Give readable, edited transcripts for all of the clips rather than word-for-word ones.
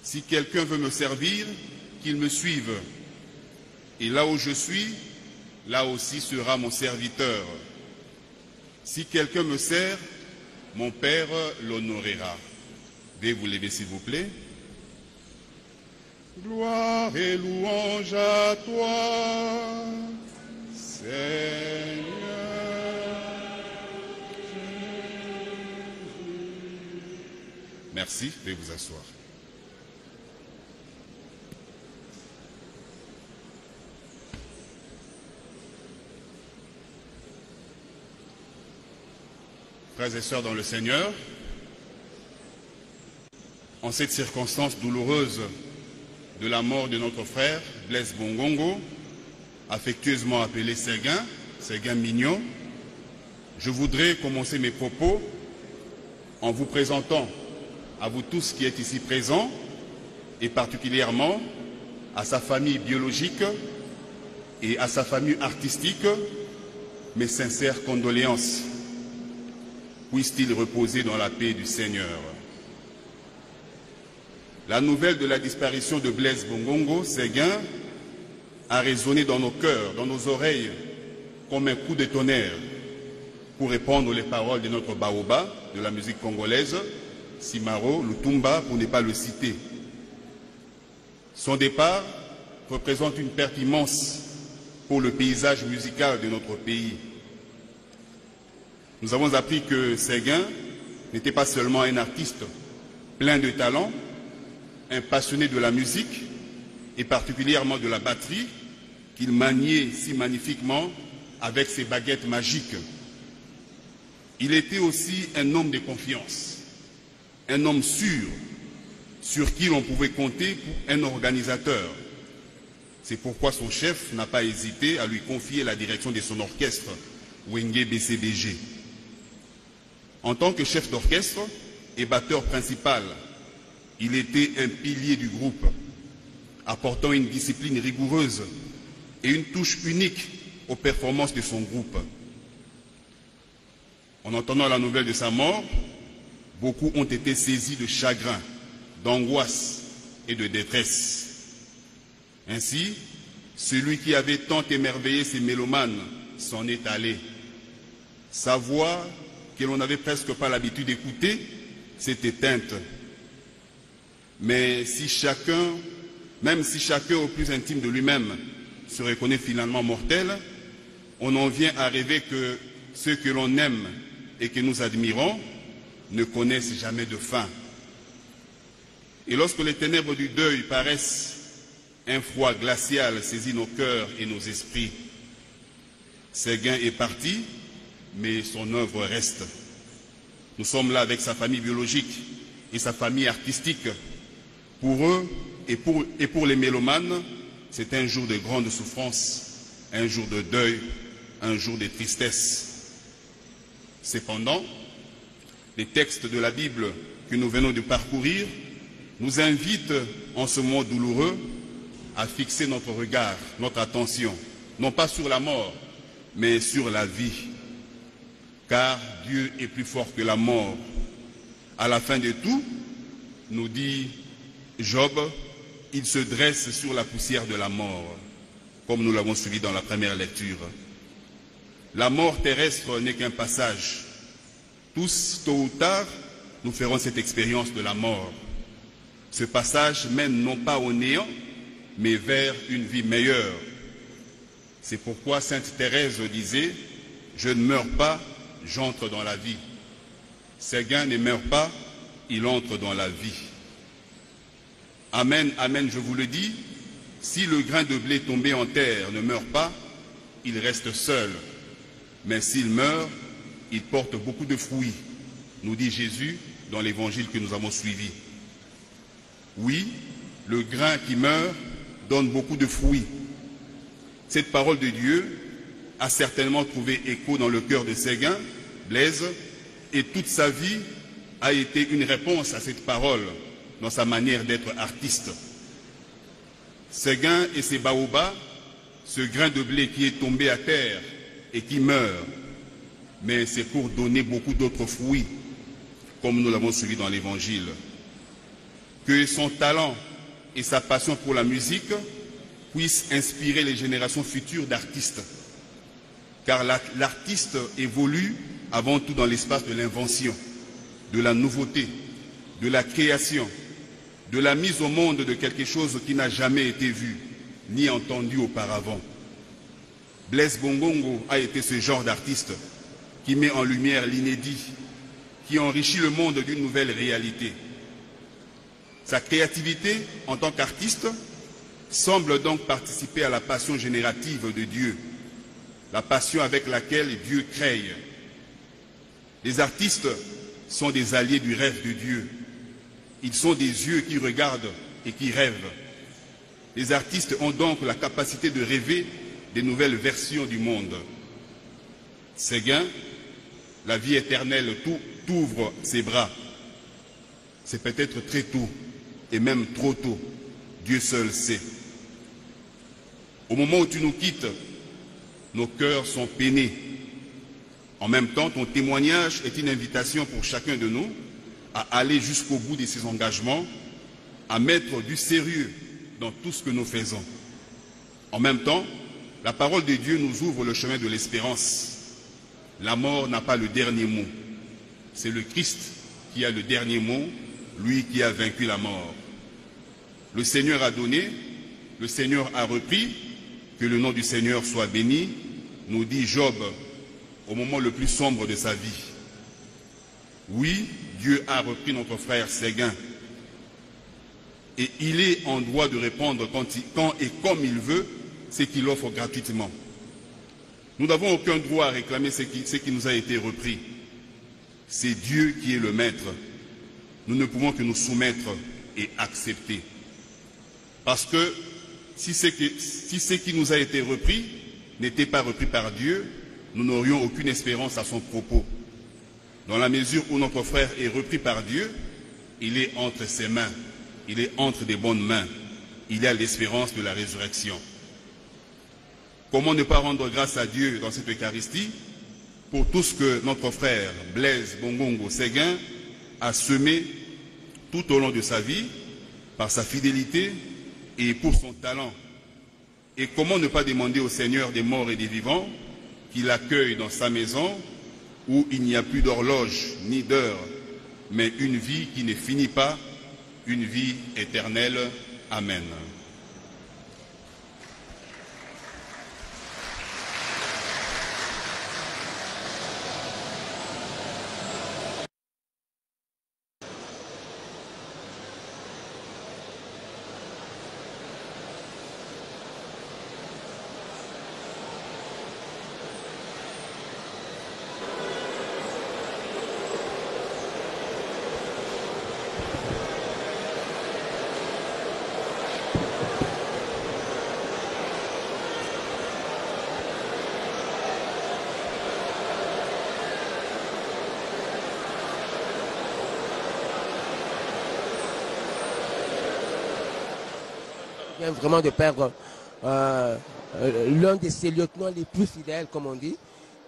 Si quelqu'un veut me servir, qu'il me suive. Et là où je suis, là aussi sera mon serviteur. Si quelqu'un me sert, mon Père l'honorera. Veuillez vous lever s'il vous plaît. Gloire et louange à toi, Seigneur. Merci, veuillez vous asseoir. Frères et sœurs dans le Seigneur, en cette circonstance douloureuse de la mort de notre frère Blaise Bongongo, affectueusement appelé Séguin Mignon, je voudrais commencer mes propos en vous présentant à vous tous qui êtes ici présents et particulièrement à sa famille biologique et à sa famille artistique mes sincères condoléances. Puisse-t-il reposer dans la paix du Seigneur. La nouvelle de la disparition de Blaise Bongongo, Séguin, a résonné dans nos cœurs, dans nos oreilles, comme un coup de tonnerre, pour répondre les paroles de notre baoba de la musique congolaise, Simaro Lutumba, pour ne pas le citer. Son départ représente une perte immense pour le paysage musical de notre pays. Nous avons appris que Séguin n'était pas seulement un artiste plein de talent, un passionné de la musique et particulièrement de la batterie qu'il maniait si magnifiquement avec ses baguettes magiques. Il était aussi un homme de confiance, un homme sûr, sur qui l'on pouvait compter pour un organisateur. C'est pourquoi son chef n'a pas hésité à lui confier la direction de son orchestre, Wenge BCBG. En tant que chef d'orchestre et batteur principal, il était un pilier du groupe, apportant une discipline rigoureuse et une touche unique aux performances de son groupe. En entendant la nouvelle de sa mort, beaucoup ont été saisis de chagrin, d'angoisse et de détresse. Ainsi, celui qui avait tant émerveillé ses mélomanes s'en est allé. Sa voix, que l'on n'avait presque pas l'habitude d'écouter, s'est éteinte. Mais si chacun, même si chacun au plus intime de lui-même se reconnaît finalement mortel, on en vient à rêver que ceux que l'on aime et que nous admirons ne connaissent jamais de fin. Et lorsque les ténèbres du deuil paraissent, un froid glacial saisit nos cœurs et nos esprits. Séguin est parti, mais son œuvre reste. Nous sommes là avec sa famille biologique et sa famille artistique. Pour eux et pour les mélomanes, c'est un jour de grande souffrance, un jour de deuil, un jour de tristesse. Cependant, les textes de la Bible que nous venons de parcourir nous invitent en ce moment douloureux à fixer notre regard, notre attention, non pas sur la mort, mais sur la vie. Car Dieu est plus fort que la mort. À la fin de tout, nous dit Job, il se dresse sur la poussière de la mort, comme nous l'avons suivi dans la première lecture. La mort terrestre n'est qu'un passage. Tous, tôt ou tard, nous ferons cette expérience de la mort. Ce passage mène non pas au néant, mais vers une vie meilleure. C'est pourquoi Sainte Thérèse disait « Je ne meurs pas, j'entre dans la vie ». Séguin ne meurt pas, il entre dans la vie. Amen, amen, je vous le dis, si le grain de blé tombé en terre ne meurt pas, il reste seul. Mais s'il meurt, il porte beaucoup de fruits, nous dit Jésus dans l'évangile que nous avons suivi. Oui, le grain qui meurt donne beaucoup de fruits. Cette parole de Dieu a certainement trouvé écho dans le cœur de Séguin, Blaise, et toute sa vie a été une réponse à cette parole dans sa manière d'être artiste. Séguin et ses baobas, ce grain de blé qui est tombé à terre et qui meurt, mais c'est pour donner beaucoup d'autres fruits, comme nous l'avons suivi dans l'Évangile. que son talent et sa passion pour la musique puissent inspirer les générations futures d'artistes. Car l'artiste évolue avant tout dans l'espace de l'invention, de la nouveauté, de la création, de la mise au monde de quelque chose qui n'a jamais été vu ni entendu auparavant. Blaise Bongongo a été ce genre d'artiste qui met en lumière l'inédit, qui enrichit le monde d'une nouvelle réalité. Sa créativité en tant qu'artiste semble donc participer à la passion générative de Dieu, la passion avec laquelle Dieu crée. Les artistes sont des alliés du rêve de Dieu. Ils sont des yeux qui regardent et qui rêvent. Les artistes ont donc la capacité de rêver des nouvelles versions du monde. Séguin, la vie éternelle t'ouvre ses bras. C'est peut-être très tôt, et même trop tôt. Dieu seul sait. Au moment où tu nous quittes, nos cœurs sont peinés. En même temps, ton témoignage est une invitation pour chacun de nous à aller jusqu'au bout de ses engagements, à mettre du sérieux dans tout ce que nous faisons. En même temps, la parole de Dieu nous ouvre le chemin de l'espérance. La mort n'a pas le dernier mot. C'est le Christ qui a le dernier mot, lui qui a vaincu la mort. Le Seigneur a donné, le Seigneur a repris, que le nom du Seigneur soit béni, nous dit Job au moment le plus sombre de sa vie. Oui, Dieu a repris notre frère Séguin. Et il est en droit de répondre quand et comme il veut ce qu'il offre gratuitement. Nous n'avons aucun droit à réclamer ce qui nous a été repris. C'est Dieu qui est le maître. Nous ne pouvons que nous soumettre et accepter. Parce que si ce qui nous a été repris n'était pas repris par Dieu, nous n'aurions aucune espérance à son propos. Dans la mesure où notre frère est repris par Dieu, il est entre ses mains, il est entre des bonnes mains, il a l'espérance de la résurrection. Comment ne pas rendre grâce à Dieu dans cette Eucharistie pour tout ce que notre frère Blaise Bongongo Séguin a semé tout au long de sa vie par sa fidélité et pour son talent. Et comment ne pas demander au Seigneur des morts et des vivants qu'il accueille dans sa maison où il n'y a plus d'horloge ni d'heure, mais une vie qui ne finit pas, une vie éternelle. Amen. Vraiment de perdre l'un de ses lieutenants les plus fidèles, comme on dit,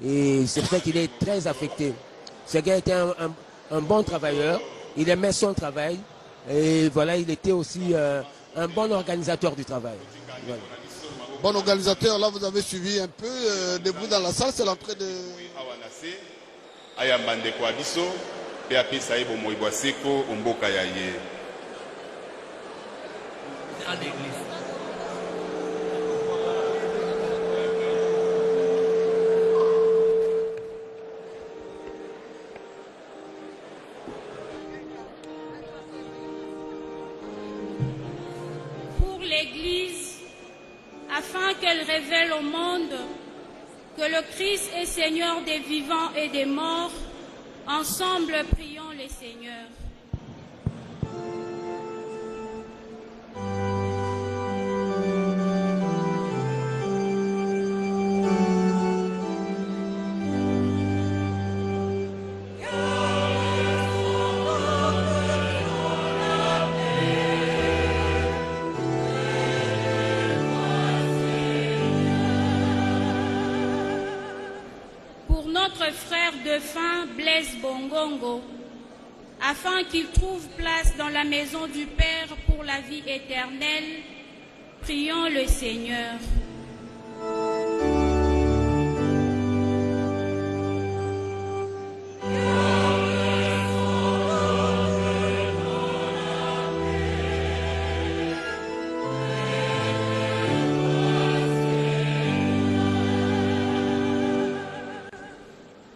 et c'est vrai qu'il est très affecté. Ce gars était un bon travailleur, il aimait son travail, et voilà, il était aussi un bon organisateur du travail. Voilà. Bon organisateur, là vous avez suivi un peu des bruits dans la salle, c'est l'entrée de... Pour l'Église, afin qu'elle révèle au monde que le Christ est Seigneur des vivants et des morts, ensemble prions les Seigneurs. Frère défunt Blaise Bongongo, afin qu'ils trouvent place dans la maison du Père pour la vie éternelle. Prions le Seigneur.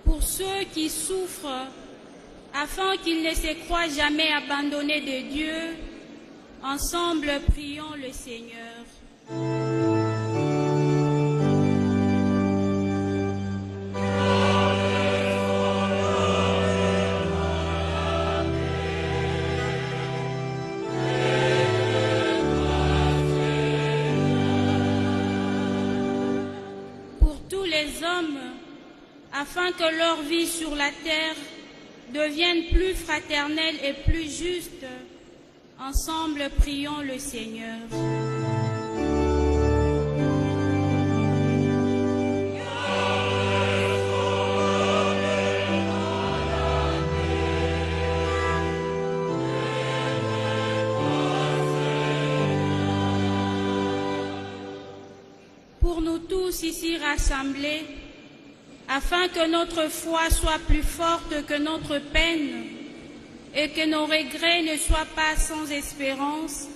Pour ceux qui souffrent, afin qu'ils ne se croient jamais abandonnés de Dieu, ensemble prions le Seigneur. Pour tous les hommes, afin que leur vie sur la terre devienne plus fraternelle et plus juste, ensemble prions le Seigneur. Pour nous tous ici rassemblés, afin que notre foi soit plus forte que notre peine et que nos regrets ne soient pas sans espérance,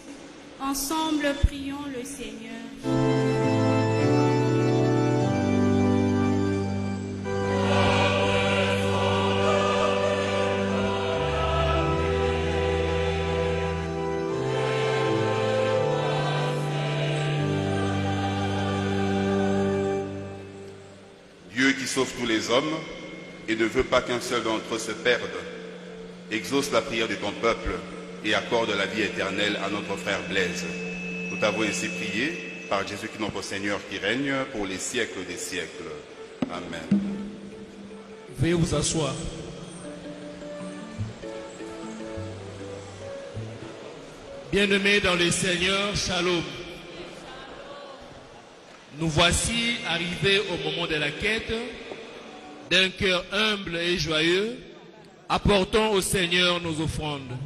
ensemble prions le Seigneur. Dieu qui sauve tous les hommes et ne veut pas qu'un seul d'entre eux se perde, exauce la prière de ton peuple et accorde la vie éternelle à notre frère Blaise. Nous t'avons ainsi prié par Jésus-Christ notre Seigneur qui règne pour les siècles des siècles. Amen. Veuillez vous asseoir. Bien-aimés dans le Seigneur, shalom. Nous voici arrivés au moment de la quête. D'un cœur humble et joyeux, apportons au Seigneur nos offrandes.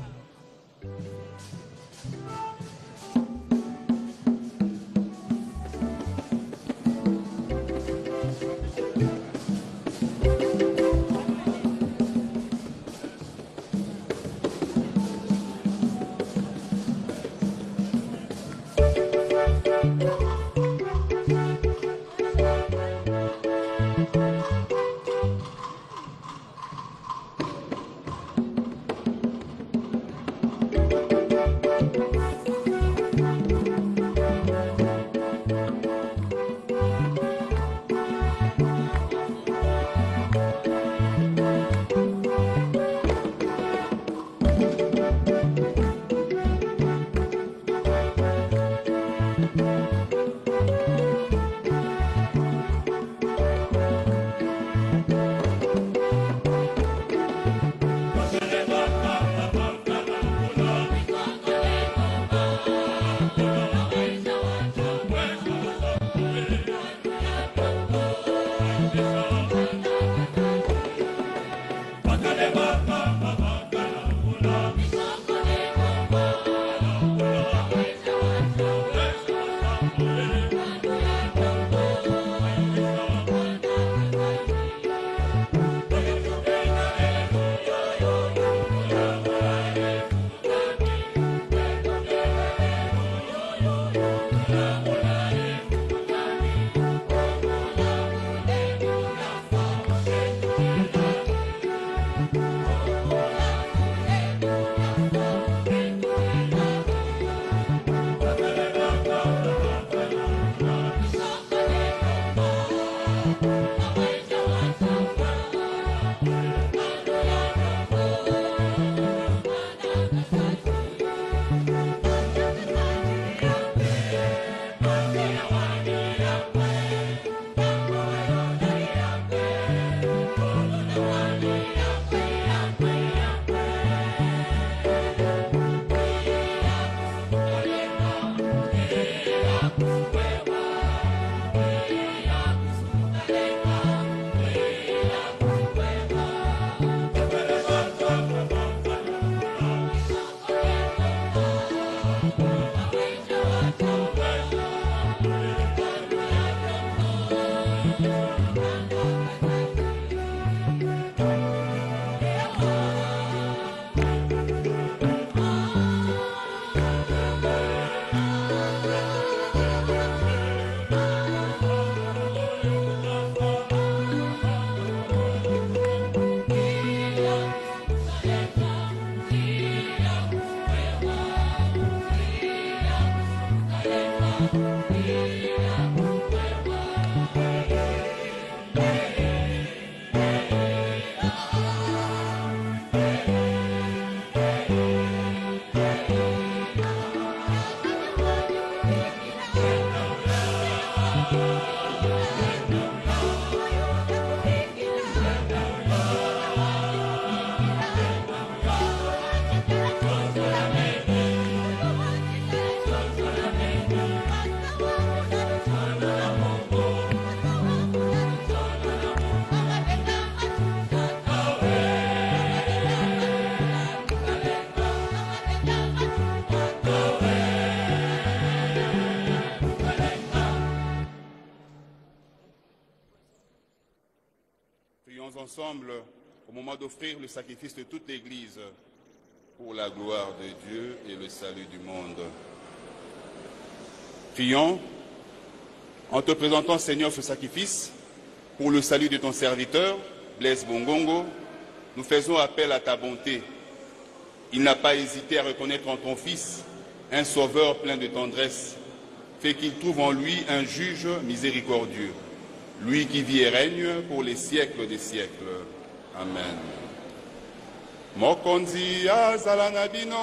Prions ensemble au moment d'offrir le sacrifice de toute l'Église pour la gloire de Dieu et le salut du monde. Prions en te présentant, Seigneur, ce sacrifice pour le salut de ton serviteur, Blaise Bongongo. Nous faisons appel à ta bonté. Il n'a pas hésité à reconnaître en ton Fils un sauveur plein de tendresse. Fait qu'il trouve en lui un juge miséricordieux. Lui qui vit et règne pour les siècles des siècles. Amen. Mokonzi azala na bino.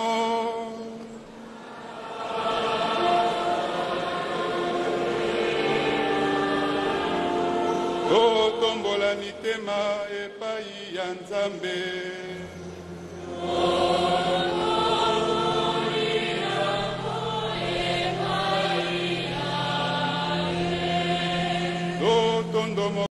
Totombola mitema epai ya Nzambe. Totondo